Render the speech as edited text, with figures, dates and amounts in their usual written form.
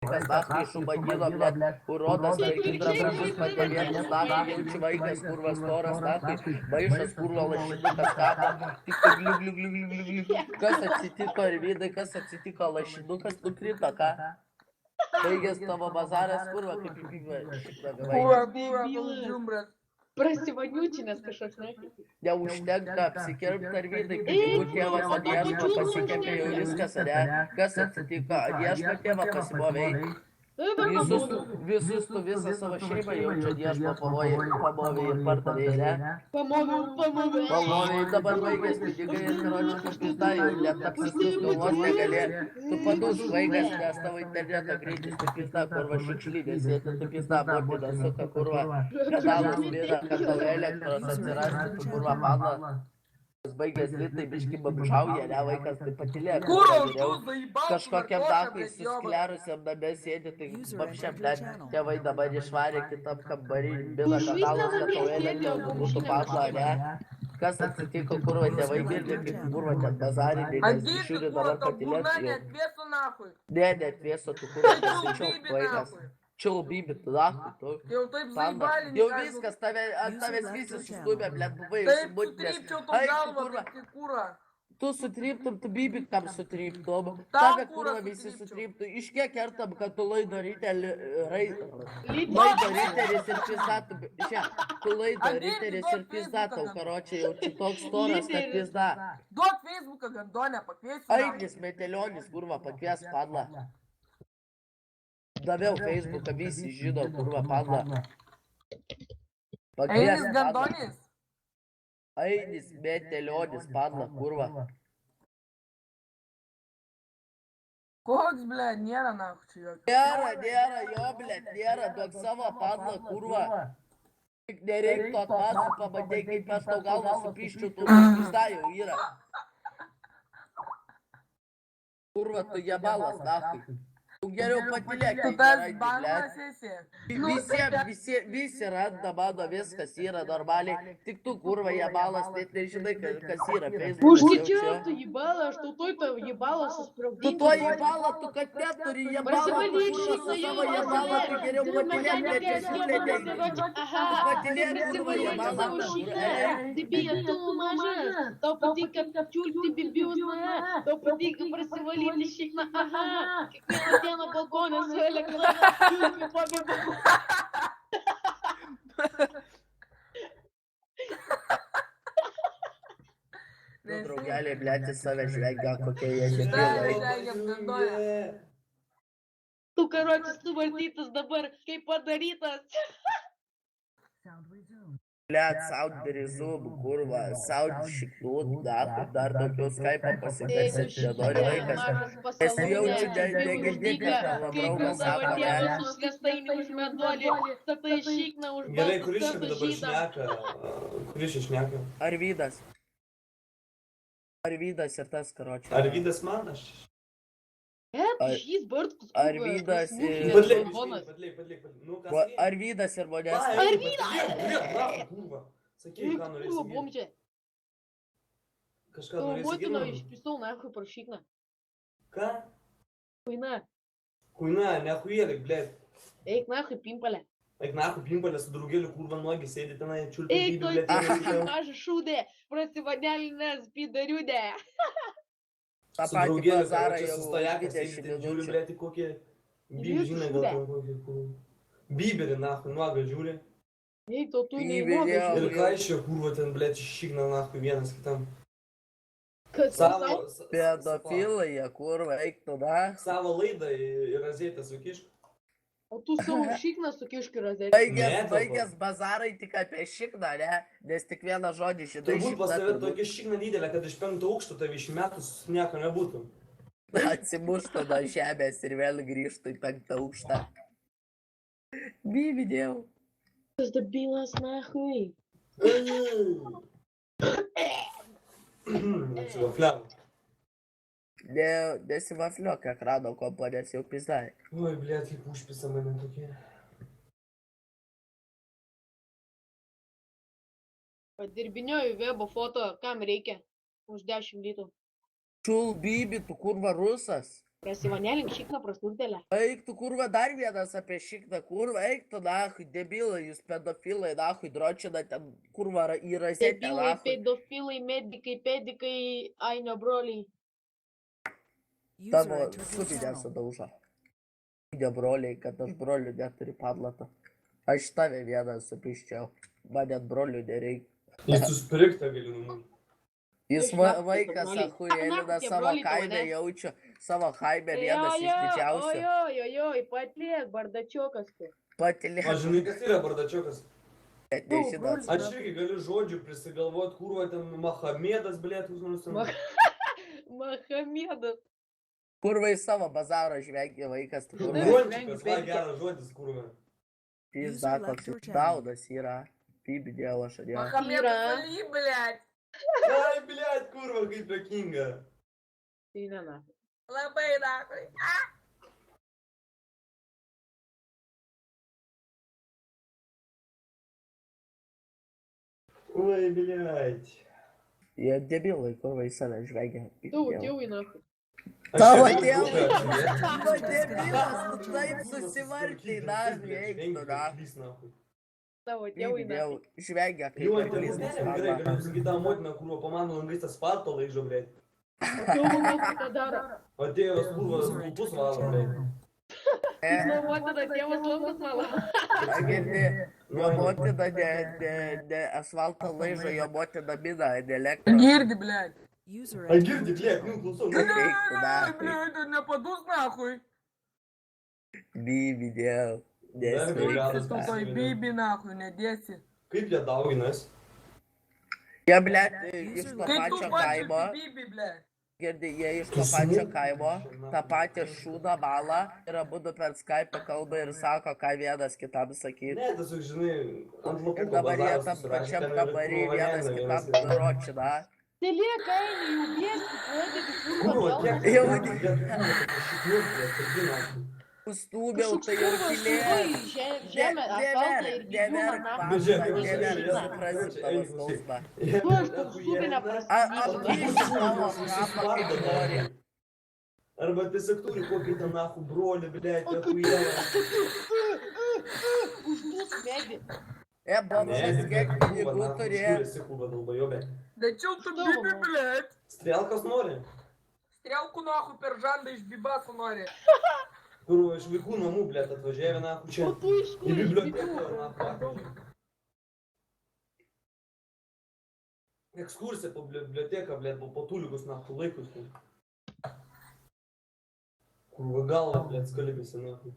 Vaikas naktį šubagino, blėt, urodas, vaikai drabužius padėvėtis naktį, jaučiu vaikas, kurva storas naktį, maišas, kurva lašinukas kabo, tik tai gliu, gliu, gliu, gliu, gliu, gliu. Kas atsitiko, Arvydai, kas atsitiko, lašinukas nukrito, ką? Baigęs tavo bazaras, kurva, kaip įpygva, šitame vaikas. Prasivaniučinės kažkoks, ne? Neužtenka apsikirpti, Arvydai, kai jų tėvas Adieško pasikėpė jau viskas, ar ne? Kas atsitiko, Adieško tėvą pasimovei? Visus tu visą savo šeimą jaučia Adieško pamovei ir pardavėjai, ne? Pamovei dabar baigės pinigai ir karočių paštizda, jau net apsistus galvos negali. Tu paduš vaikas, nes tavo interneto greitis tu pizda, kurva šiukšlynės, tu pizda motina, suka, kurva, pedalus mina, kad tavo elektros atsirasti, tu kurva mano. Baigęs litai biški babžauja, ne, vaikas tai patilė. Kažkokiam dakui susklerusiam name sėdi, tai babšiam, ne, tėvai dabar išvarė kitam kambarį, bila pedalus, kad tavo elektros būtų padla, ne. Kas atsitiko, kurva, tėvai girdi, kaip kurva ten bazariniai, nes žiūri dabar patilėt jau. Ne, netvėso, tu kurva, pasičiauk, vaikas. Čiau bibi, tu nahui, tu. Jau taip zaibaliniai. Jau viskas, ant tavęs visi sustumė, blėt, buvai Taip užsimutnės. sutrypčiau tau galvą, kaip į kurą. Tu sutryptum, tu bibi kam sutryptum. Tau Tave kurą kurva visi sutrypčiau. sutryptų. Iš kiek kertam, kad tu laido riteris ir pizdatų. Tu laido riteris ir pizdatau, karočiai, jau čia toks storas, kad pizda. Duok Facebooką, gandonę, pakviesiu. Ainis, metelionis, kurva, pakvies padla. Daviau Facebooką, visi žino, kurva, padla. Einis gandonis. Ainis, metelionis, padla, kurva. Koks, ble, nėra nahu čia jokio. Nėra, jo, blėt, nėra, duok savo padlą, kurva. Tik nereiktų atmasų, pabandėk, kaip aš tau galvą supiščiu, tu pizda jau yra. Kurva, tu jebalas, nahui. Tu geriau patilėk, Tu tas banas esi. Visi randa mano, viskas yra normaliai. Tik tu, kurva, jebalas, net nežinai, kas yra Facebook'e. Užkičiau, tu jebala, aš tau toj tavo jebalą Tu susprogdinsiu. to jebalą, tu kad neturi jebalą, tu Prasivalyk kurva, su šitą jau, savo jebalą, tu geriau patilėk, net nežinai. Aha, Patilėk, kurva, prasivalyk jebalą. savo šitą. Debija, tu mažas. Tau patinka čiulti bibius, ne? Tau patinka prasivalyti šitą. Aha, kiekvieną dieną balkonę su elektra. Čiulti po bibius. Tu, draugeliai, blėti save žvengia, kokie jie Štai debilai. žengiam gandoję. Tu karočius suvartytas dabar, kaip padarytas. Blėt, sound zoom, kurva, sound šiknut, dar daugiau Skype'o pasikasėt, nenori vaikas. Esi jaučiu, negirdėk, kad tavo draugas sako, ne? Gerai, kuris čia dabar šneka? Kuris čia šneka? Arvydas ir tas, karočiui. Arvydas Manas? Arvydas ir... Padlėk. Nu, ką sakė? Arvydas ir manęs. Sakyk, ką norėsi sakyti. Kažką norėsi Motina sakyti? išpisau, nahui prašykna. Ką? Kuina, Kuina, nehujelėk, blėt. eik nahui pimpalė. Eik nahu pimpalė su draugėliu, kurva nuogi sėdi tenai, čiulpė Eik, bybį, tu blėt. mažą šūdė, prasivadelinės pidariudė. Ta Su pati draugėliu, bazarą čia jau su stojakas 20 sėdi, ten žiūri, minučių. blėt, į kokį... Bybį, žinai, gal ten kokį... Biberį, nahu, nuogą žiūri. Eik, tu Bibirė, nemogai Ir žiūrėti. ką iš čia, kurva, ten, blėt, šikna, nahu, vienas kitam. Kas Savo... Pedofilai, jie kurva, eik tada. Savo laidą į rozetę sukišk. O tu savo šikną sukiški rozetę. Baigęs bazarai tik apie šikną, ne? Nes tik vieną žodį šitą Turbūt pas tave šikną. tokia šikna didelė, kad iš 5 aukšto tave išmetus nieko nebūtų. Atsimuštų nuo žemės ir vėl grįžtų į 5 aukštą. Bividėjau. Tas debilas nahui. Atsivafliavo. Nesivafliok ekrano komponės jau pizdai. Oi, blėt, kaip užpisa mane tokie. Padirbinioju webo foto, kam reikia? Už 10 litų. Čul bibi, tu kurva rusas. Kas Ivanėlink šikną prasturtelę. Eik tu kurva dar vienas apie šikną, kurva, eik tu nahui, debilai, jūs pedofilai, nahui, dročina ten, kurva į razetę, Debilai, nahui. pedofilai, medikai, pedikai, Ainio broliai. Tavo subinę sudaužo. Ne broliai, kad aš brolių neturi padlato. Aš tave vieną supiščiau, man net brolių nereikia. Jis suspirkta gali numūti. Jis Iš naktį vaikas, broliai. ahui, Elina Tie savo broliai tau, kaime ne? jaučia, savo kaime vienas iš didžiausių. Ojoj, patlėk, bardačiokas tu. Patilė, Aš žinai, kas yra bardačiokas. net nežinot. Aš irgi galiu žodžių prisigalvot, kurva ten Mahamedas, blėt, jūs nors ten. Mahamedas. Kurva į savo bazarą žvengia vaikas, tu kurva. Ruončikas, va geras žodis, kurva. Pizda, koks daunas yra. Pibidė lašadė. Махамед Али, блядь. Ai, blėt, kurva, kaip jokinga. Tai ne, na. Labai nahoj. Oi, blėt. Jie debilai, kurva į save žvengia. Tavo tėvai, na. Tavo tėvai. Tu debilas, tu taip susivartai, nahui, eik tu, nahui. Tavo tėvai, na. Pibidė žvengia, kaip Jo, ir ten bliznas gerai, mama. galiu pasakyti tą motiną, kurva po mano langais asfalto laižo, blėt. Tavo motina daro. Atėjo jos kurva stulpus valo, blėt. Mano motina tėvas laukas mala. Agirdi, jo motina ne asfaltą laižo, jo motina mina, ne elektrą. Гирди, блядь. Ai, girdi, blėt, nu, klausau. Eik tu, nahui. Блядь, не подус нахуй. Pibidė. Ты тупой биби нахуй, не дети. Kaip jie dauginas? Jie, blėt, iš to Ты pačio тупой kaimo. биби, блядь. Girdi, jie iš to pačio kaimo, tą patį šūdą valą ir abudu per Skype kalba ir sako, ką vienas kitam sakyti. Ne, tiesiog, žinai, ant Ir lapuko dabar jie bazaras tam susirašė, pačiam ten ir kambarį krūva vienas eina, kitam vienas yra. ročina. Nelieka, eini, jau bėsti, pradėti, Kurva, kurva, kiek vėl. Jau jau ne. Pustūmiau tai jau Kurva, kilė. šubai, žemė, asfaltą ir gyvūną, Neverk, na. Bet žiūrėk, neverk, žiūrėk, suprasi tavo skausmą. Tu aš kur subinę Apkysi tavo kapą kaip nori. Arba tiesiog turi kokį ten nahu brolį, blėt, achujelą. Uždus medį. Bomžas, kiek pinigų turi. Esi kurva dalbajobė. Да чё ты биби, блядь? Strelkas nori? Стрелку нахуй пержанда iš бибасу nori. Kurva iš vaikų namų, blėt, atvažiavę nahu čia. O tu iš Į kur? biblioteką nahu atvažiavę. Ekskursija po biblioteką, blėt, po tuligus nahu laikus. Kurva galva, blėt, skalibėsi nahu.